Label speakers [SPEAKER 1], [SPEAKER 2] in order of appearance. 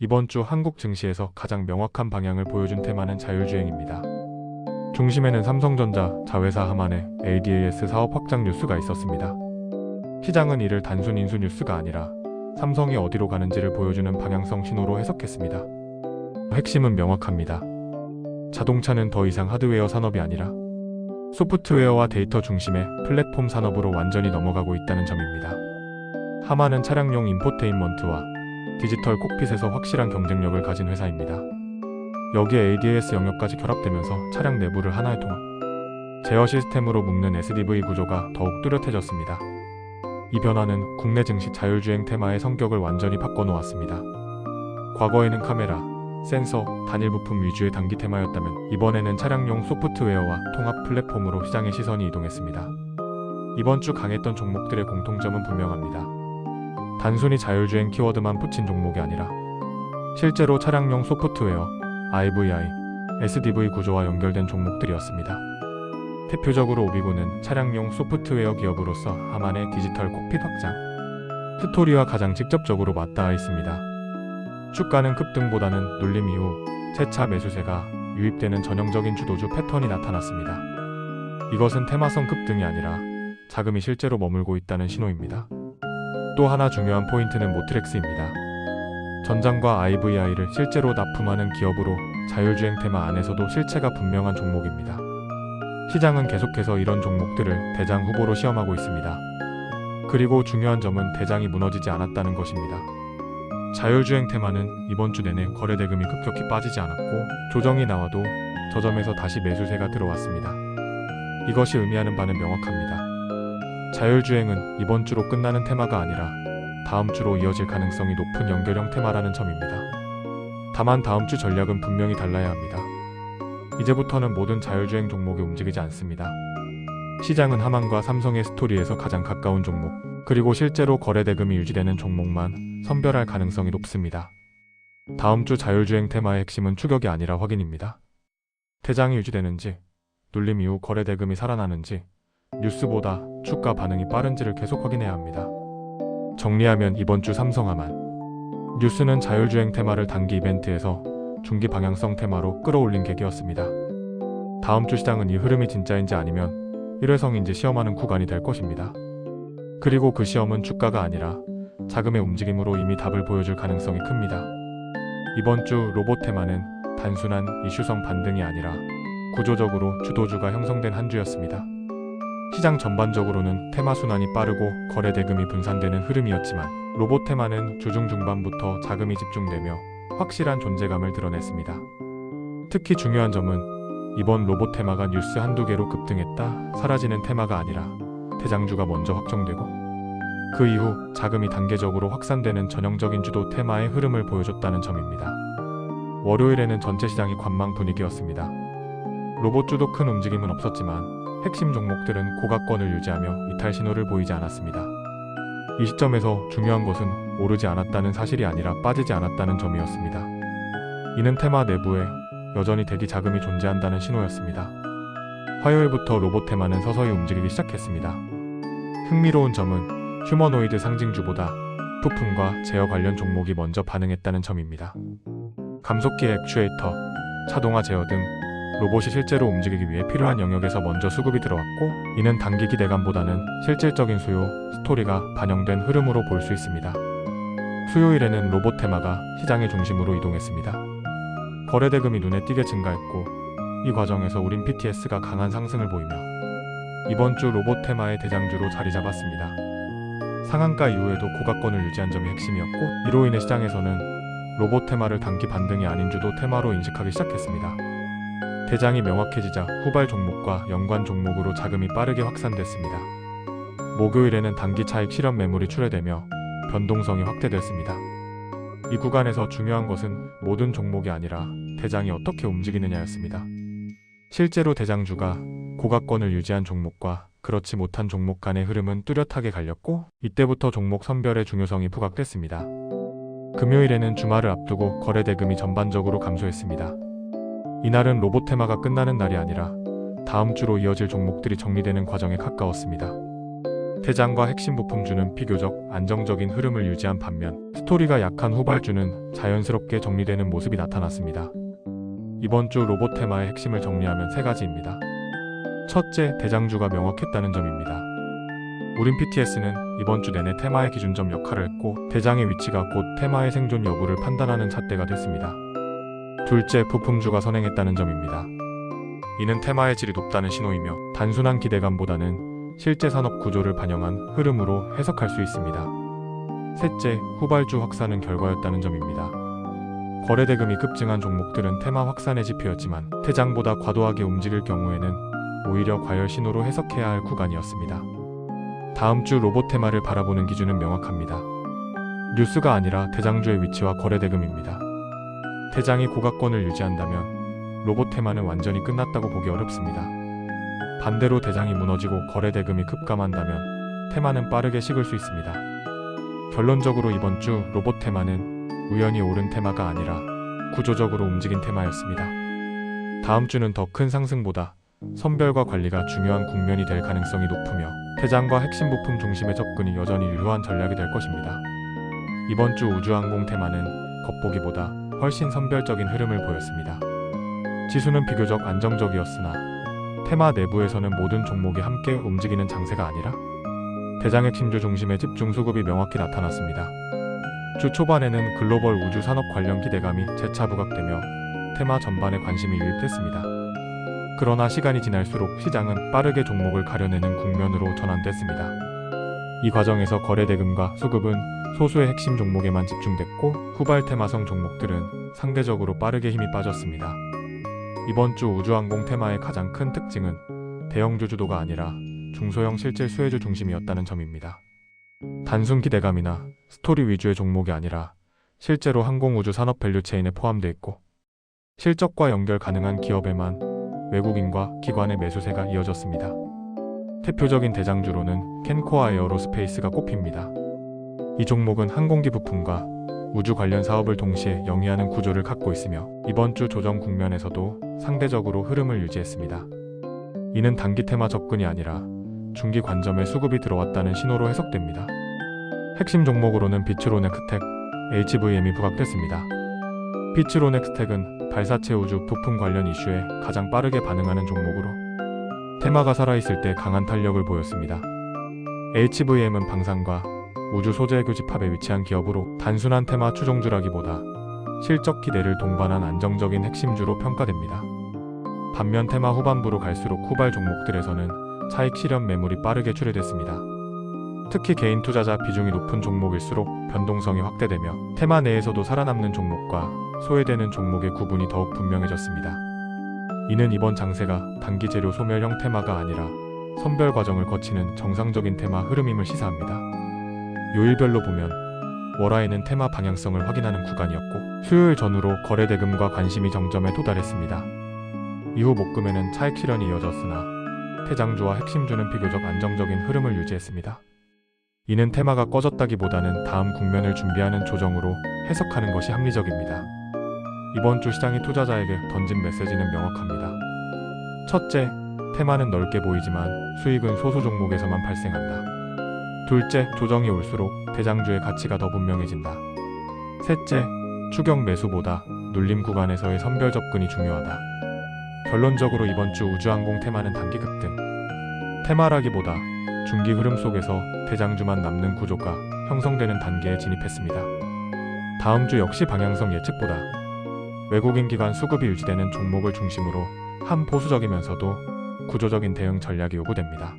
[SPEAKER 1] 이번 주 한국 증시에서 가장 명확한 방향을 보여준 테마는 자율주행입니다. 중심에는 삼성전자, 자회사 하만의 ADAS 사업 확장 뉴스가 있었습니다. 시장은 이를 단순 인수 뉴스가 아니라 삼성이 어디로 가는지를 보여주는 방향성 신호로 해석했습니다. 핵심은 명확합니다. 자동차는 더 이상 하드웨어 산업이 아니라 소프트웨어와 데이터 중심의 플랫폼 산업으로 완전히 넘어가고 있다는 점입니다. 하만은 차량용 인포테인먼트와 디지털 콕핏에서 확실한 경쟁력을 가진 회사입니다. 여기에 ADAS 영역까지 결합되면서 차량 내부를 하나의 통합, 제어 시스템으로 묶는 SDV 구조가 더욱 뚜렷해졌습니다. 이 변화는 국내 증시 자율주행 테마의 성격을 완전히 바꿔놓았습니다. 과거에는 카메라, 센서, 단일 부품 위주의 단기 테마였다면 이번에는 차량용 소프트웨어와 통합 플랫폼으로 시장의 시선이 이동했습니다. 이번 주 강했던 종목들의 공통점은 분명합니다. 단순히 자율주행 키워드만 붙인 종목이 아니라 실제로 차량용 소프트웨어, IVI, SDV 구조와 연결된 종목들이었습니다. 대표적으로 오비고는 차량용 소프트웨어 기업으로서 하만의 디지털 콕핏 확장 스토리와 가장 직접적으로 맞닿아 있습니다. 주가는 급등보다는 눌림 이후 재차 매수세가 유입되는 전형적인 주도주 패턴이 나타났습니다. 이것은 테마성 급등이 아니라 자금이 실제로 머물고 있다는 신호입니다. 또 하나 중요한 포인트는 모트렉스입니다. 전장과 IVI를 실제로 납품하는 기업으로 자율주행 테마 안에서도 실체가 분명한 종목입니다. 시장은 계속해서 이런 종목들을 대장 후보로 시험하고 있습니다. 그리고 중요한 점은 대장이 무너지지 않았다는 것입니다. 자율주행 테마는 이번 주 내내 거래 대금이 급격히 빠지지 않았고 조정이 나와도 저점에서 다시 매수세가 들어왔습니다. 이것이 의미하는 바는 명확합니다. 자율주행은 이번 주로 끝나는 테마가 아니라 다음 주로 이어질 가능성이 높은 연결형 테마라는 점입니다. 다만 다음 주 전략은 분명히 달라야 합니다. 이제부터는 모든 자율주행 종목이 움직이지 않습니다. 시장은 하만과 삼성의 스토리에서 가장 가까운 종목, 그리고 실제로 거래 대금이 유지되는 종목만 선별할 가능성이 높습니다. 다음 주 자율주행 테마의 핵심은 추격이 아니라 확인입니다. 대장이 유지되는지, 눌림 이후 거래 대금이 살아나는지, 뉴스보다 주가 반응이 빠른지를 계속 확인해야 합니다. 정리하면 이번 주 삼성하만 뉴스는 자율주행 테마를 단기 이벤트에서 중기 방향성 테마로 끌어올린 계기였습니다. 다음 주 시장은 이 흐름이 진짜인지 아니면 일회성인지 시험하는 구간이 될 것입니다. 그리고 그 시험은 주가가 아니라 자금의 움직임으로 이미 답을 보여줄 가능성이 큽니다. 이번 주 로봇 테마는 단순한 이슈성 반등이 아니라 구조적으로 주도주가 형성된 한 주였습니다. 시장 전반적으로는 테마 순환이 빠르고 거래 대금이 분산되는 흐름이었지만 로봇 테마는 주중 중반부터 자금이 집중되며 확실한 존재감을 드러냈습니다. 특히 중요한 점은 이번 로봇 테마가 뉴스 한두 개로 급등했다 사라지는 테마가 아니라 대장주가 먼저 확정되고 그 이후 자금이 단계적으로 확산되는 전형적인 주도 테마의 흐름을 보여줬다는 점입니다. 월요일에는 전체 시장이 관망 분위기였습니다. 로봇주도 큰 움직임은 없었지만 핵심 종목들은 고가권을 유지하며 이탈 신호를 보이지 않았습니다. 이 시점에서 중요한 것은 오르지 않았다는 사실이 아니라 빠지지 않았다는 점이었습니다. 이는 테마 내부에 여전히 대기 자금이 존재한다는 신호였습니다. 화요일부터 로봇 테마는 서서히 움직이기 시작했습니다. 흥미로운 점은 휴머노이드 상징주보다 부품과 제어 관련 종목이 먼저 반응했다는 점입니다. 감속기 액추에이터, 자동화 제어 등 로봇이 실제로 움직이기 위해 필요한 영역에서 먼저 수급이 들어왔고 이는 단기 기대감보다는 실질적인 수요, 스토리가 반영된 흐름으로 볼 수 있습니다. 수요일에는 로봇 테마가 시장의 중심으로 이동했습니다. 거래 대금이 눈에 띄게 증가했고 이 과정에서 우린 PTS가 강한 상승을 보이며 이번 주 로봇 테마의 대장주로 자리 잡았습니다. 상한가 이후에도 고가권을 유지한 점이 핵심이었고 이로 인해 시장에서는 로봇 테마를 단기 반등이 아닌 주도 테마로 인식하기 시작했습니다. 대장이 명확해지자 후발 종목과 연관 종목으로 자금이 빠르게 확산됐습니다. 목요일에는 단기 차익 실현 매물이 출회되며 변동성이 확대됐습니다. 이 구간에서 중요한 것은 모든 종목이 아니라 대장이 어떻게 움직이느냐였습니다. 실제로 대장주가 고가권을 유지한 종목과 그렇지 못한 종목 간의 흐름은 뚜렷하게 갈렸고 이때부터 종목 선별의 중요성이 부각됐습니다. 금요일에는 주말을 앞두고 거래 대금이 전반적으로 감소했습니다. 이날은 로봇 테마가 끝나는 날이 아니라 다음 주로 이어질 종목들이 정리되는 과정에 가까웠습니다. 대장과 핵심 부품주는 비교적 안정적인 흐름을 유지한 반면 스토리가 약한 후발주는 자연스럽게 정리되는 모습이 나타났습니다. 이번 주 로봇 테마의 핵심을 정리하면 세 가지입니다. 첫째, 대장주가 명확했다는 점입니다. 우린 PTS는 이번 주 내내 테마의 기준점 역할을 했고 대장의 위치가 곧 테마의 생존 여부를 판단하는 잣대가 됐습니다. 둘째, 부품주가 선행했다는 점입니다. 이는 테마의 질이 높다는 신호이며 단순한 기대감보다는 실제 산업 구조를 반영한 흐름으로 해석할 수 있습니다. 셋째, 후발주 확산은 결과였다는 점입니다. 거래 대금이 급증한 종목들은 테마 확산의 지표였지만 대장보다 과도하게 움직일 경우에는 오히려 과열 신호로 해석해야 할 구간이었습니다. 다음 주 로봇 테마를 바라보는 기준은 명확합니다. 뉴스가 아니라 대장주의 위치와 거래 대금입니다. 대장이 고가권을 유지한다면 로봇 테마는 완전히 끝났다고 보기 어렵습니다. 반대로 대장이 무너지고 거래 대금이 급감한다면 테마는 빠르게 식을 수 있습니다. 결론적으로 이번 주 로봇 테마는 우연히 오른 테마가 아니라 구조적으로 움직인 테마였습니다. 다음 주는 더 큰 상승보다 선별과 관리가 중요한 국면이 될 가능성이 높으며 대장과 핵심 부품 중심의 접근이 여전히 유효한 전략이 될 것입니다. 이번 주 우주항공 테마는 겉보기보다 훨씬 선별적인 흐름을 보였습니다. 지수는 비교적 안정적이었으나 테마 내부에서는 모든 종목이 함께 움직이는 장세가 아니라 대장 핵심주 중심의 집중 수급이 명확히 나타났습니다. 주 초반에는 글로벌 우주 산업 관련 기대감이 재차 부각되며 테마 전반에 관심이 유입됐습니다. 그러나 시간이 지날수록 시장은 빠르게 종목을 가려내는 국면으로 전환됐습니다. 이 과정에서 거래 대금과 수급은 소수의 핵심 종목에만 집중됐고 후발 테마성 종목들은 상대적으로 빠르게 힘이 빠졌습니다. 이번 주 우주항공 테마의 가장 큰 특징은 대형주 주도가 아니라 중소형 실질 수혜주 중심이었다는 점입니다. 단순 기대감이나 스토리 위주의 종목이 아니라 실제로 항공우주 산업 밸류체인에 포함되어 있고 실적과 연결 가능한 기업에만 외국인과 기관의 매수세가 이어졌습니다. 대표적인 대장주로는 캔코아 에어로스페이스가 꼽힙니다. 이 종목은 항공기 부품과 우주 관련 사업을 동시에 영위하는 구조를 갖고 있으며 이번 주 조정 국면에서도 상대적으로 흐름을 유지했습니다. 이는 단기 테마 접근이 아니라 중기 관점에 수급이 들어왔다는 신호로 해석됩니다. 핵심 종목으로는 비츠로넥스텍, HVM이 부각됐습니다. 비츠로넥스텍은 발사체 우주 부품 관련 이슈에 가장 빠르게 반응하는 종목으로 테마가 살아있을 때 강한 탄력을 보였습니다. HVM은 방산과 우주 소재 교집합에 위치한 기업으로 단순한 테마 추종주라기보다 실적 기대를 동반한 안정적인 핵심주로 평가됩니다. 반면 테마 후반부로 갈수록 후발 종목들에서는 차익 실현 매물이 빠르게 출회됐습니다. 특히 개인 투자자 비중이 높은 종목일수록 변동성이 확대되며 테마 내에서도 살아남는 종목과 소외되는 종목의 구분이 더욱 분명해졌습니다. 이는 이번 장세가 단기 재료 소멸형 테마가 아니라 선별 과정을 거치는 정상적인 테마 흐름임을 시사합니다. 요일별로 보면 월화에는 테마 방향성을 확인하는 구간이었고 수요일 전후로 거래 대금과 관심이 정점에 도달했습니다. 이후 목금에는 차익 실현이 이어졌으나 대장주와 핵심주는 비교적 안정적인 흐름을 유지했습니다. 이는 테마가 꺼졌다기보다는 다음 국면을 준비하는 조정으로 해석하는 것이 합리적입니다. 이번 주 시장이 투자자에게 던진 메시지는 명확합니다. 첫째, 테마는 넓게 보이지만 수익은 소수 종목에서만 발생한다. 둘째, 조정이 올수록 대장주의 가치가 더 분명해진다. 셋째, 추격 매수보다 눌림 구간에서의 선별 접근이 중요하다. 결론적으로 이번 주 우주항공 테마는 단기 급등, 테마라기보다 중기 흐름 속에서 대장주만 남는 구조가 형성되는 단계에 진입했습니다. 다음 주 역시 방향성 예측보다 외국인 기관 수급이 유지되는 종목을 중심으로 한 보수적이면서도 구조적인 대응 전략이 요구됩니다.